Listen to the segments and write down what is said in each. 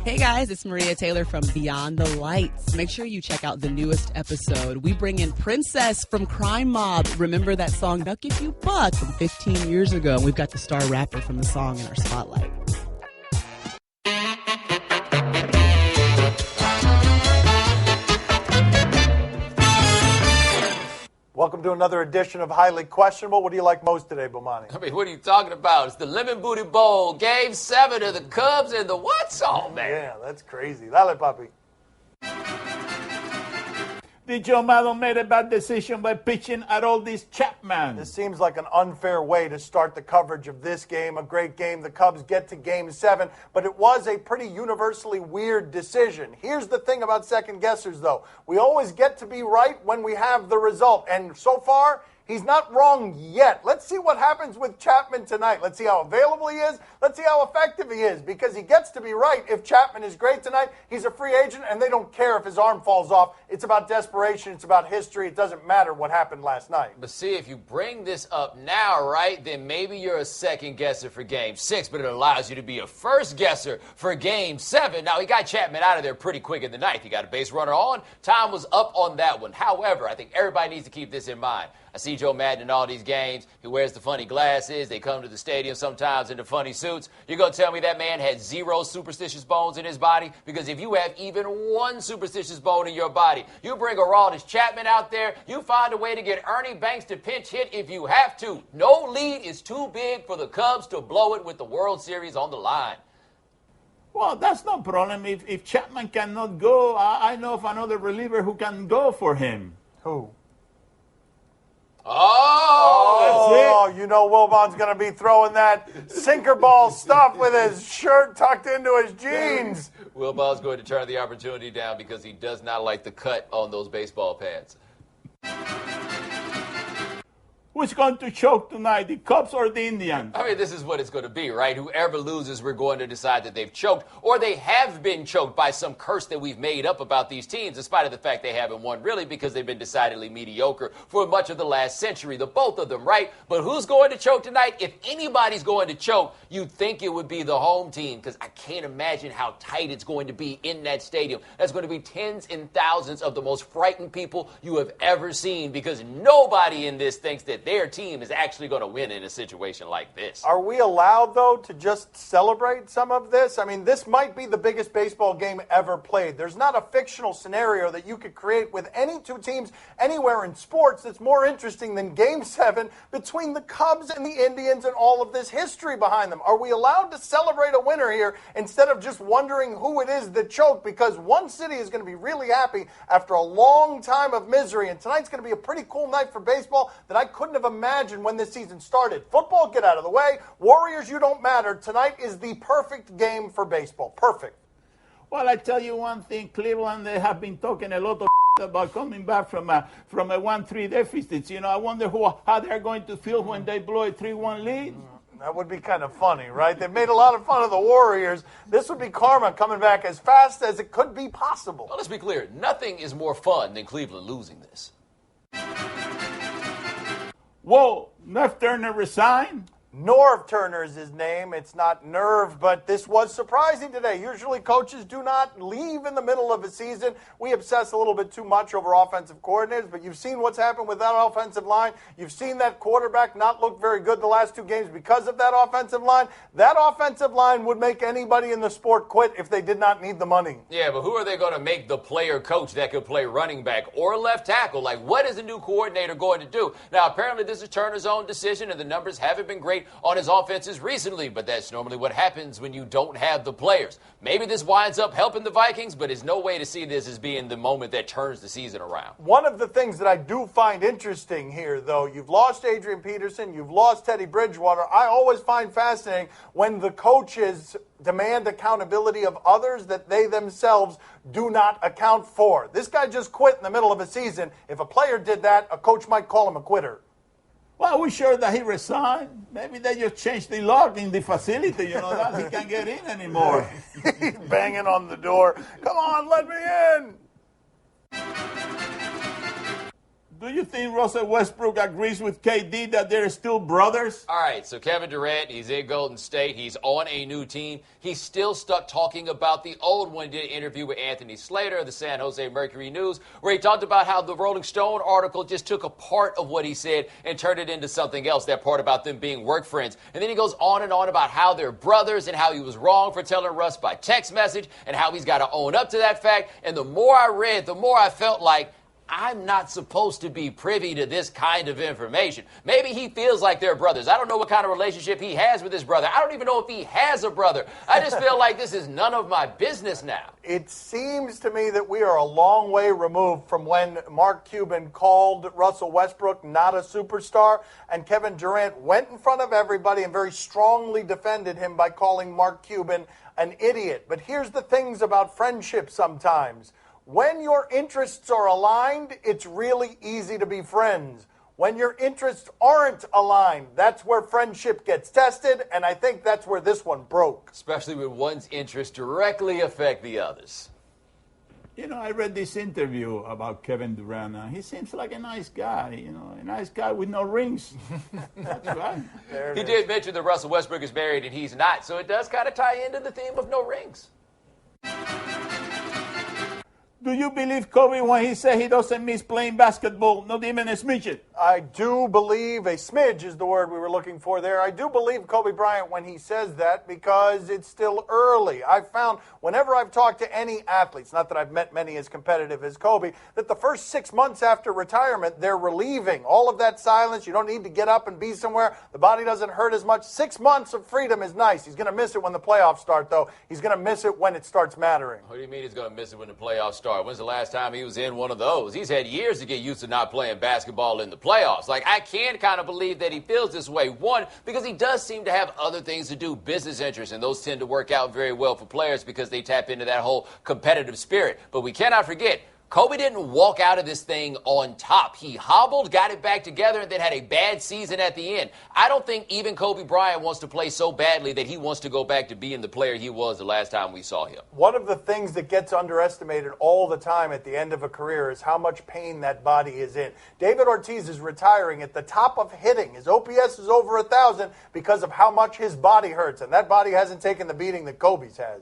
Hey guys, it's Maria Taylor from Beyond the Lights. Make sure you check out the newest episode. We bring in Princess from Crime Mob. Remember that song, Duck If You Buck, from 15 years ago. And we've got the star rapper from the song in our spotlight. Welcome to another edition of Highly Questionable. What do you like most today, Bomani? I mean, what are you talking about? It's the Lemon Booty Bowl, Game 7 of the Cubs and the what song, man? Yeah, that's crazy. Dale, papi. Did Joe Maddon made a bad decision by pitching at all these Chapman? This seems like an unfair way to start the coverage of this game, a great game. The Cubs get to Game 7, but it was a pretty universally weird decision. Here's the thing about second guessers, though. We always get to be right when we have the result, and so far, he's not wrong yet. Let's see what happens with Chapman tonight. Let's see how available he is. Let's see how effective he is, because he gets to be right. If Chapman is great tonight, he's a free agent, and they don't care if his arm falls off. It's about desperation. It's about history. It doesn't matter what happened last night. But see, if you bring this up now, right, then maybe you're a second guesser for Game 6, but it allows you to be a first guesser for Game 7. Now, he got Chapman out of there pretty quick in the ninth. He got a base runner on. Time was up on that one. However, I think everybody needs to keep this in mind. I see Joe Madden in all these games. He wears the funny glasses. They come to the stadium sometimes in the funny suits. You're going to tell me that man had 0 superstitious bones in his body? Because if you have even 1 superstitious bone in your body, you bring Aroldis Chapman out there, you find a way to get Ernie Banks to pinch hit if you have to. No lead is too big for the Cubs to blow it with the World Series on the line. Well, that's no problem. If Chapman cannot go, I know of another reliever who can go for him. Who? Oh, you know Wilbon's going to be throwing that sinker ball stuff with his shirt tucked into his jeans. Wilbon's going to turn the opportunity down because he does not like the cut on those baseball pads. Who's going to choke tonight, the Cubs or the Indians? I mean, this is what it's going to be, right? Whoever loses, we're going to decide that they've choked, or they have been choked by some curse that we've made up about these teams, in spite of the fact they haven't won, really, because they've been decidedly mediocre for much of the last century, the both of them, right? But who's going to choke tonight? If anybody's going to choke, you'd think it would be the home team, because I can't imagine how tight it's going to be in that stadium. That's going to be tens and thousands of the most frightened people you have ever seen, because nobody in this thinks that their team is actually going to win in a situation like this. Are we allowed, though, to just celebrate some of this? I mean, this might be the biggest baseball game ever played. There's not a fictional scenario that you could create with any two teams anywhere in sports that's more interesting than Game 7 between the Cubs and the Indians and all of this history behind them. Are we allowed to celebrate a winner here instead of just wondering who it is that choked? Because one city is going to be really happy after a long time of misery, and tonight's going to be a pretty cool night for baseball that I couldn't have imagined when this season started. Football, get out of the way. Warriors, you don't matter. Tonight is the perfect game for baseball. Perfect. Well, I tell you one thing, Cleveland, they have been talking a lot of about coming back from a 1-3 deficit. You know, I wonder how they're going to feel when they blow a 3-1 lead. That would be kind of funny, right? They've made a lot of fun of the Warriors. This would be karma coming back as fast as it could be possible. Well, let's be clear. Nothing is more fun than Cleveland losing this. Whoa, Nerf Turner resigned? Norv Turner is his name. It's not Nerve, but this was surprising today. Usually coaches do not leave in the middle of a season. We obsess a little bit too much over offensive coordinators, but you've seen what's happened with that offensive line. You've seen that quarterback not look very good the last 2 games because of that offensive line. That offensive line would make anybody in the sport quit if they did not need the money. Yeah, but who are they going to make the player coach that could play running back or left tackle? Like, what is the new coordinator going to do? Now, apparently this is Turner's own decision, and the numbers haven't been great on his offenses recently, but that's normally what happens when you don't have the players. Maybe this winds up helping the Vikings, but there's no way to see this as being the moment that turns the season around. One of the things that I do find interesting here, though, you've lost Adrian Peterson, you've lost Teddy Bridgewater. I always find fascinating when the coaches demand accountability of others that they themselves do not account for. This guy just quit in the middle of a season. If a player did that, a coach might call him a quitter. Well, are we sure that he resigned? Maybe they just changed the lock in the facility, you know, that he can't get in anymore. He's banging on the door. Come on, let me in. Do you think Russell Westbrook agrees with KD that they're still brothers? All right, so Kevin Durant, he's in Golden State. He's on a new team. He's still stuck talking about the old one. He did an interview with Anthony Slater of the San Jose Mercury News, where he talked about how the Rolling Stone article just took a part of what he said and turned it into something else, that part about them being work friends. And then he goes on and on about how they're brothers and how he was wrong for telling Russ by text message and how he's got to own up to that fact. And the more I read, the more I felt like I'm not supposed to be privy to this kind of information. Maybe he feels like they're brothers. I don't know what kind of relationship he has with his brother. I don't even know if he has a brother. I just feel like this is none of my business now. It seems to me that we are a long way removed from when Mark Cuban called Russell Westbrook not a superstar, and Kevin Durant went in front of everybody and very strongly defended him by calling Mark Cuban an idiot. But here's the things about friendship sometimes. When your interests are aligned, it's really easy to be friends. When your interests aren't aligned, that's where friendship gets tested, and I think that's where this one broke. Especially when one's interests directly affect the others. You know, I read this interview about Kevin Durant. He seems like a nice guy, a nice guy with no rings. That's right. He did mention that Russell Westbrook is married and he's not, so it does kind of tie into the theme of no rings. Do you believe Kobe when he said he doesn't miss playing basketball, not even a smidget? I do believe a smidge is the word we were looking for there. I do believe Kobe Bryant when he says that because it's still early. I've found whenever I've talked to any athletes, not that I've met many as competitive as Kobe, that the first 6 months after retirement, they're relieving all of that silence. You don't need to get up and be somewhere. The body doesn't hurt as much. 6 months of freedom is nice. He's going to miss it when the playoffs start, though. He's going to miss it when it starts mattering. What do you mean he's going to miss it when the playoffs start? When's the last time he was in one of those? He's had years to get used to not playing basketball in the playoffs. Like, I can kind of believe that he feels this way. One, because he does seem to have other things to do, business interests, and those tend to work out very well for players because they tap into that whole competitive spirit. But we cannot forget, Kobe didn't walk out of this thing on top. He hobbled, got it back together, and then had a bad season at the end. I don't think even Kobe Bryant wants to play so badly that he wants to go back to being the player he was the last time we saw him. One of the things that gets underestimated all the time at the end of a career is how much pain that body is in. David Ortiz is retiring at the top of hitting. His OPS is over 1,000 because of how much his body hurts, and that body hasn't taken the beating that Kobe's has.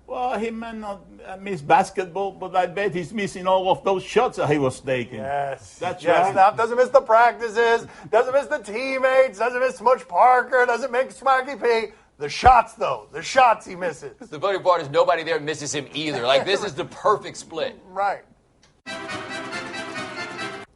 Well, he may not miss basketball, but I bet he's missing all of those shots that he was taking. Yes. That's yes. right. Now, doesn't miss the practices, doesn't miss the teammates, doesn't miss Smudge Parker, doesn't make Smaggy P. The shots, though. The shots he misses. The funny part is nobody there misses him either. Like, this is the perfect split. Right.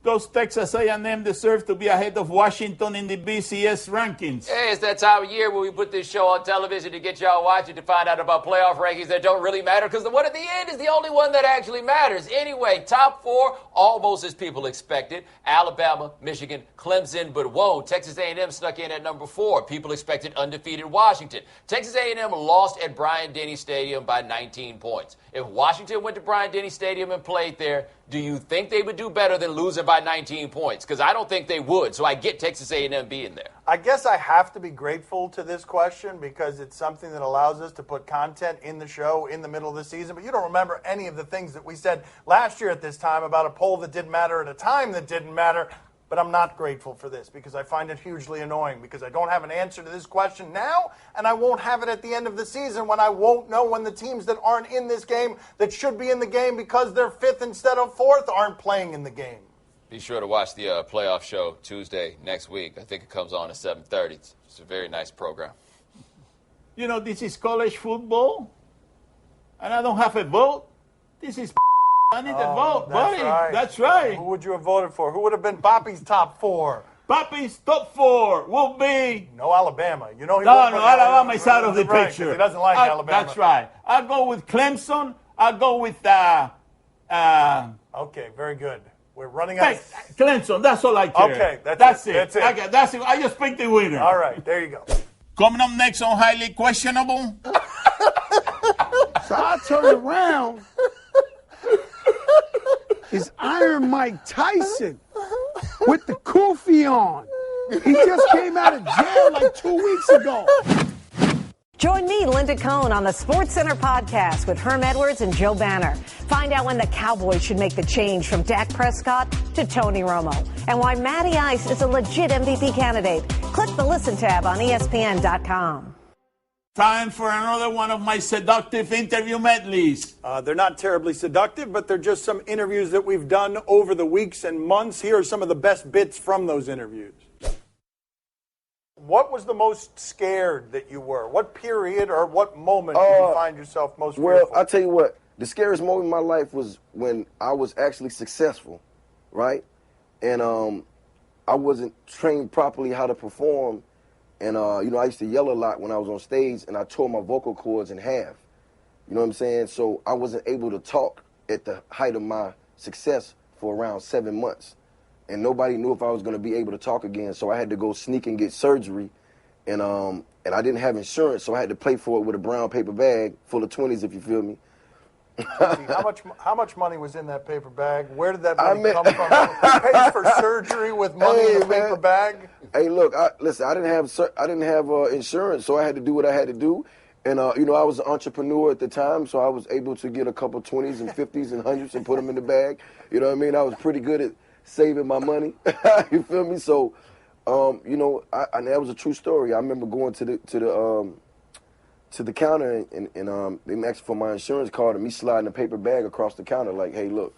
Those Texas A&M deserve to be ahead of Washington in the BCS rankings. Hey, it's that time of year where we put this show on television to get y'all watching to find out about playoff rankings that don't really matter because the one at the end is the only one that actually matters. Anyway, top four, almost as people expected. Alabama, Michigan, Clemson, but whoa, Texas A&M snuck in at number 4. People expected undefeated Washington. Texas A&M lost at Bryant-Denny Stadium by 19 points. If Washington went to Bryant-Denny Stadium and played there, do you think they would do better than losing by 19 points? Because I don't think they would, so I get Texas A&M being there. I guess I have to be grateful to this question because it's something that allows us to put content in the show in the middle of the season. But you don't remember any of the things that we said last year at this time about a poll that didn't matter at a time that didn't matter. But I'm not grateful for this because I find it hugely annoying because I don't have an answer to this question now, and I won't have it at the end of the season when I won't know when the teams that aren't in this game that should be in the game because they're 5th instead of 4th aren't playing in the game. Be sure to watch the playoff show Tuesday next week. I think it comes on at 7:30. It's a very nice program. You know, this is college football, and I don't have a vote. This is I need a vote, buddy. Right. That's right. Who would you have voted for? Who would have been Poppy's top 4? Poppy's top 4 will be... No Alabama. You know he No, won't Alabama is out of the right, picture. He doesn't like Alabama. That's right. I'll go with Clemson. I'll go with... Okay, very good. We're running out of... Clemson, that's all I care. Okay, that's it. That's it. That's it. I just picked the winner. All right, there you go. Coming up next on Highly Questionable. So I turn around. Is Iron Mike Tyson with the kufi on. He just came out of jail like 2 weeks ago. Join me, Linda Cohn, on the SportsCenter podcast with Herm Edwards and Joe Banner. Find out when the Cowboys should make the change from Dak Prescott to Tony Romo, and why Matty Ice is a legit MVP candidate. Click the Listen tab on ESPN.com. Time for another one of my seductive interview medleys. They're not terribly seductive, but they're just some interviews that we've done over the weeks and months. Here are some of the best bits from those interviews. What was the most scared that you were? What period or what moment did you find yourself most fearful? Well, I'll tell you what. The scariest moment in my life was when I was actually successful, right? And I wasn't trained properly how to perform. And, I used to yell a lot when I was on stage, and I tore my vocal cords in half. You know what I'm saying? So I wasn't able to talk at the height of my success for around 7 months. And nobody knew if I was going to be able to talk again, so I had to go sneak and get surgery. And I didn't have insurance, so I had to pay for it with a brown paper bag full of 20s, if you feel me. How much money was in that paper bag? Where did that money come from? Who pays for surgery with money in a paper bag? Hey, look, listen, I didn't have insurance, so I had to do what I had to do. And, I was an entrepreneur at the time, so I was able to get a couple 20s and 50s and 100s and put them in the bag. You know what I mean? I was pretty good at saving my money. You feel me? So, and that was a true story. I remember going to the counter and they asked for my insurance card and me sliding a paper bag across the counter like, hey, look.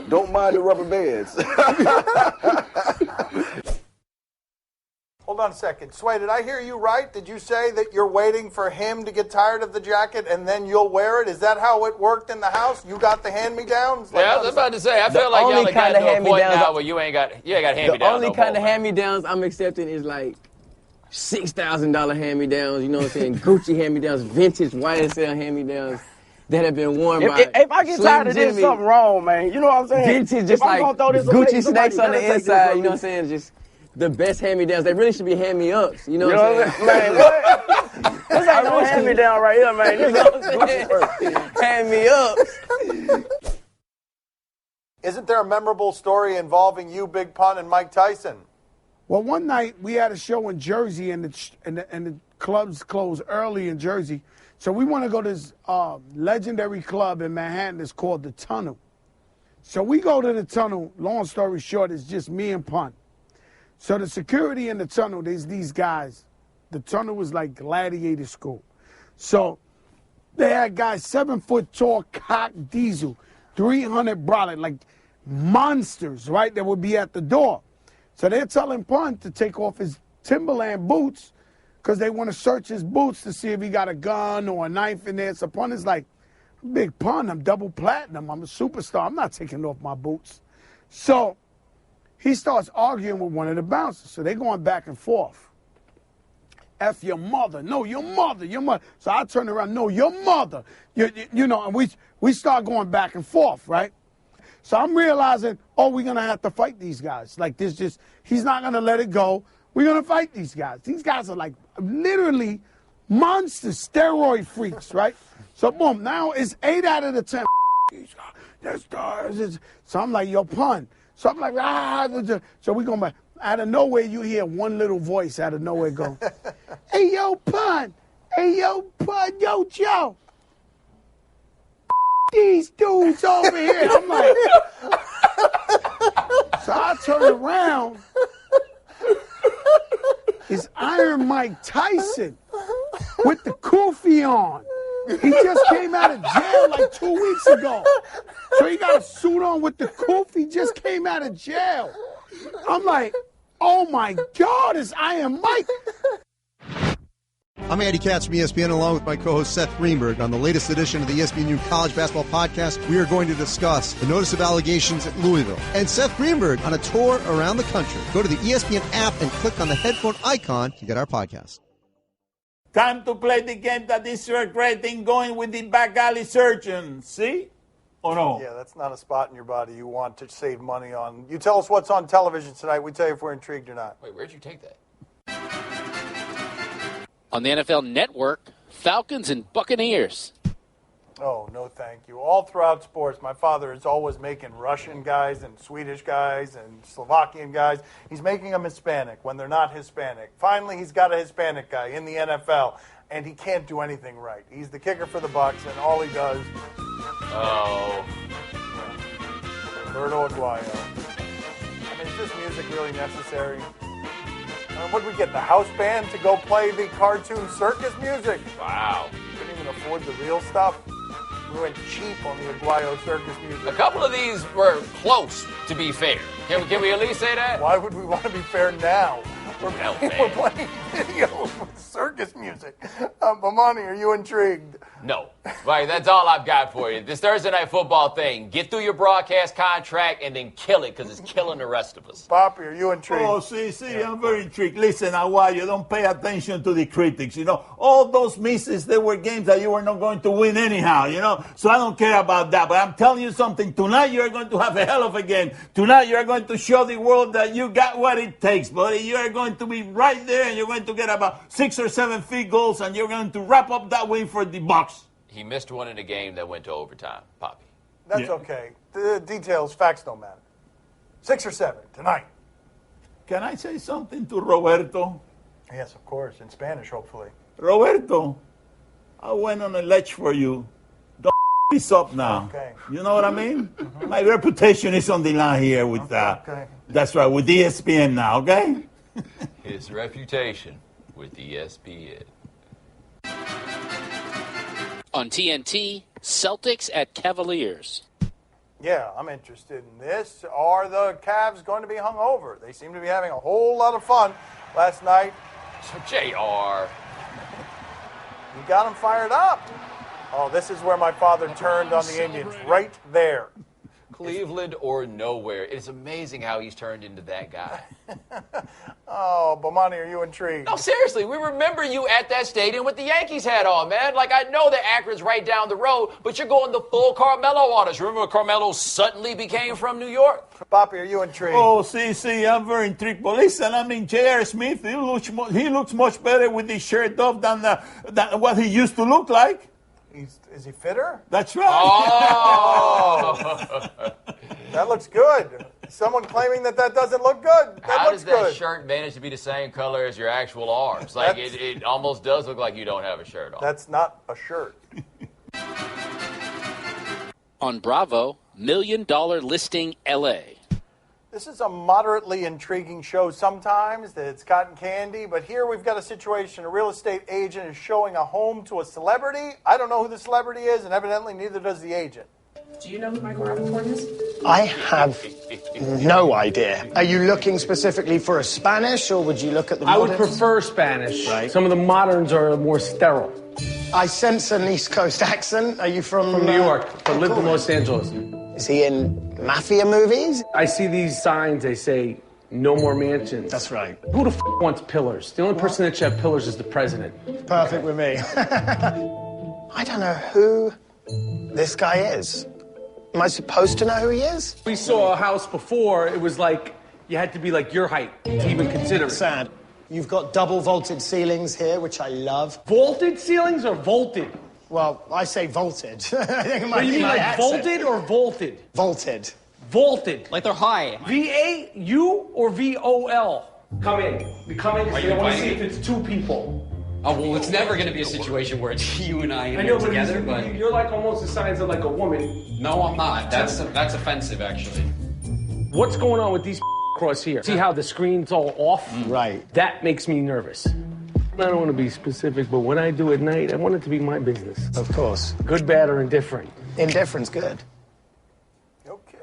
don't mind the rubber bands. Hold on a second. Sway, did I hear you right? Did you say that you're waiting for him to get tired of the jacket and then you'll wear it? Is that how it worked in the house? You got the hand-me-downs? Yeah, I was about to say, I feel like y'all got to a point now where you ain't got hand-me-downs. The only kind of hand-me-downs I'm accepting is like $6,000 hand-me-downs, you know what I'm saying? Gucci hand-me-downs, vintage YSL hand-me-downs that have been worn by if I get tired of this, something wrong, man. You know what I'm saying? Vintage, just like Gucci snakes on the inside, you know what I'm saying? Just the best hand-me-downs. They really should be hand-me-ups, you know what I'm saying? Man, what? This ain't no hand-me-down right here, man. You know what I'm saying? Hand-me-ups. Isn't there a memorable story involving you, Big Pun, and Mike Tyson? Well, one night we had a show in Jersey, and the clubs closed early in Jersey. So we want to go to this legendary club in Manhattan. It's called The Tunnel. So we go to The Tunnel. Long story short, it's just me and Pun. So the security in The Tunnel, there's these guys. The Tunnel was like gladiator school. So they had guys 7 foot tall, cock diesel, 300 brolic, like monsters, right, that would be at the door. So they're telling Pun to take off his Timberland boots because they want to search his boots to see if he got a gun or a knife in there. So Pun is like, Big Pun, I'm double platinum. I'm a superstar. I'm not taking off my boots. So he starts arguing with one of the bouncers. So they're going back and forth. F your mother. No, your mother, your mother. So I turn around, no, your mother. You know, and we start going back and forth, right? So I'm realizing, we're going to have to fight these guys. Like this he's not going to let it go. We're going to fight these guys. These guys are like literally monsters, steroid freaks, right? So boom, now it's 8 out of the 10. So I'm like, yo, Pun. So I'm like, so we going back. Out of nowhere, you hear one little voice out of nowhere go, hey, yo, Pun. Hey, yo, Pun. Yo, Joe. These dudes over here. I'm like, so I turn around. It's Iron Mike Tyson with the kufi on. He just came out of jail like 2 weeks ago. So he got a suit on with the kufi, just came out of jail. I'm like, oh my God, it's Iron Mike. I'm Andy Katz from ESPN, along with my co-host Seth Greenberg. On the latest edition of the ESPN College Basketball Podcast, we are going to discuss the notice of allegations at Louisville and Seth Greenberg on a tour around the country. Go to the ESPN app and click on the headphone icon to get our podcast. Time to play the game that is regretting going with the back alley surgeon. See? Or no? Yeah, that's not a spot in your body you want to save money on. You tell us what's on television tonight. We tell you if we're intrigued or not. Wait, where'd you take that? On the NFL Network, Falcons and Buccaneers. Oh, no thank you. All throughout sports, my father is always making Russian guys and Swedish guys and Slovakian guys. He's making them Hispanic when they're not Hispanic. Finally, he's got a Hispanic guy in the NFL, and he can't do anything right. He's the kicker for the Bucs, and all he does... Oh. Roberto Aguayo. I mean, is this music really necessary? What did we get, the house band to go play the cartoon circus music? Wow. Couldn't even afford the real stuff. We went cheap on the Aguayo circus music. A couple of these were close, to be fair. Can we at least say that? Why would we want to be fair now? We're playing videos with circus music. Bomani, are you intrigued? No. Right, that's all I've got for you. This Thursday Night Football thing. Get through your broadcast contract and then kill it, because it's killing the rest of us. Poppy, are you intrigued? Oh, see, I'm very intrigued. Listen, Aguayo, don't pay attention to the critics. You know, all those misses, they were games that you were not going to win anyhow, you know. So I don't care about that. But I'm telling you something. Tonight you're going to have a hell of a game. Tonight you're going to show the world that you got what it takes, buddy. You're going to be right there, and you're going to get about 6 or 7 field goals, and you're going to wrap up that win for the Bucs. He missed one in a game that went to overtime, Poppy. That's okay. The details, facts don't matter. 6 or 7 tonight. Can I say something to Roberto? Yes, of course. In Spanish, hopefully. Roberto, I went on a ledge for you. Don't this up now. Okay. You know what I mean? Mm-hmm. My reputation is on the line here with that. Okay. That's right, with ESPN now, okay? His reputation with ESPN. On TNT, Celtics at Cavaliers. Yeah, I'm interested in this. Are the Cavs going to be hungover? They seem to be having a whole lot of fun last night. JR. You got them fired up. Oh, this is where my father turned on the Indians, right there. Cleveland or nowhere. It's amazing how he's turned into that guy. Oh, Bomani, are you intrigued? No, seriously, we remember you at that stadium with the Yankees hat on, man. Like, I know that Akron's right down the road, but you're going the full Carmelo on us. Remember when Carmelo suddenly became from New York? Poppy, are you intrigued? Oh, see, I'm very intrigued. But listen, I mean, J.R. Smith, he looks much better with his shirt off than what he used to look like. Is he fitter? That's right. Oh! That looks good. Someone claiming that doesn't look good. How does that shirt manage to be the same color as your actual arms? Like, it almost does look like you don't have a shirt on. That's not a shirt. On Bravo, $1 Million Listing LA. This is a moderately intriguing show sometimes. It's cotton candy, but here we've got a situation. A real estate agent is showing a home to a celebrity. I don't know who the celebrity is, and evidently neither does the agent. Do you know who Michael Rappaport is? I have no idea. Are you looking specifically for a Spanish, or would you look at the moderns? I would prefer Spanish. Right. Some of the moderns are more sterile. I sense an East Coast accent. Are you from New York, but lived in Los Angeles. Is he in mafia movies? I see these signs, they say, no more mansions. That's right. Who the wants pillars? The only person that should have pillars is the president. Perfect with me. I don't know who this guy is. Am I supposed to know who he is? We saw a house before. It was like, you had to be like your height to even consider it. Sad. You've got double vaulted ceilings here, which I love. Vaulted ceilings or vaulted? Well, I say vaulted. I think it might do you be mean my like accent. vaulted or vaulted? Vaulted. Vaulted. Like they're high. V-A-U or V-O-L? Come in. We come in because I want to see if it's two people. Oh, well, it's never going to be a situation where it's you and I know, together, but... You're like almost the size of like a woman. No, I'm not. That's offensive, actually. What's going on with these across here? See how the screen's all off? Right. That makes me nervous. I don't want to be specific, but when I do at night, I want it to be my business. Of course. Good, bad, or indifferent? Indifferent's good. Okay.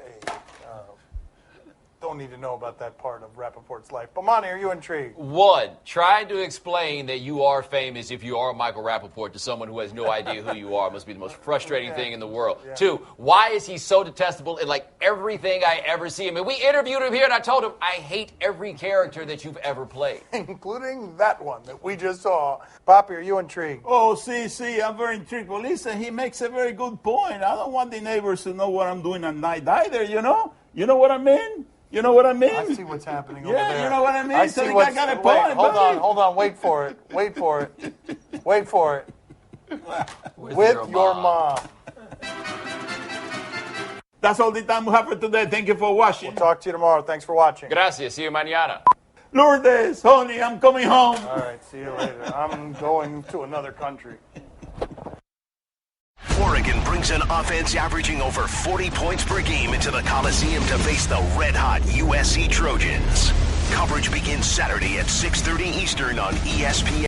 Don't need to know about that part of Rappaport's life. Bomani, are you intrigued? One, trying to explain that you are famous if you are Michael Rappaport to someone who has no idea who you are must be the most frustrating thing in the world. Yeah. Two, why is he so detestable in like everything I ever see him? And we interviewed him here and I told him, I hate every character that you've ever played. Including that one that we just saw. Poppy, are you intrigued? Oh, see, I'm very intrigued. Well, listen, he makes a very good point. I don't want the neighbors to know what I'm doing at night either, you know? You know what I mean? You know what I mean? I see what's happening over there. Yeah, you know what I mean? I see what's... I got a point, hold on. Wait for it. With your mom. That's all the time we have for today. Thank you for watching. We'll talk to you tomorrow. Thanks for watching. Gracias. See you mañana. Lourdes, honey, I'm coming home. All right, see you later. I'm going to another country. Oregon brings an offense averaging over 40 points per game into the Coliseum to face the red-hot USC Trojans. Coverage begins Saturday at 6:30 Eastern on ESPN.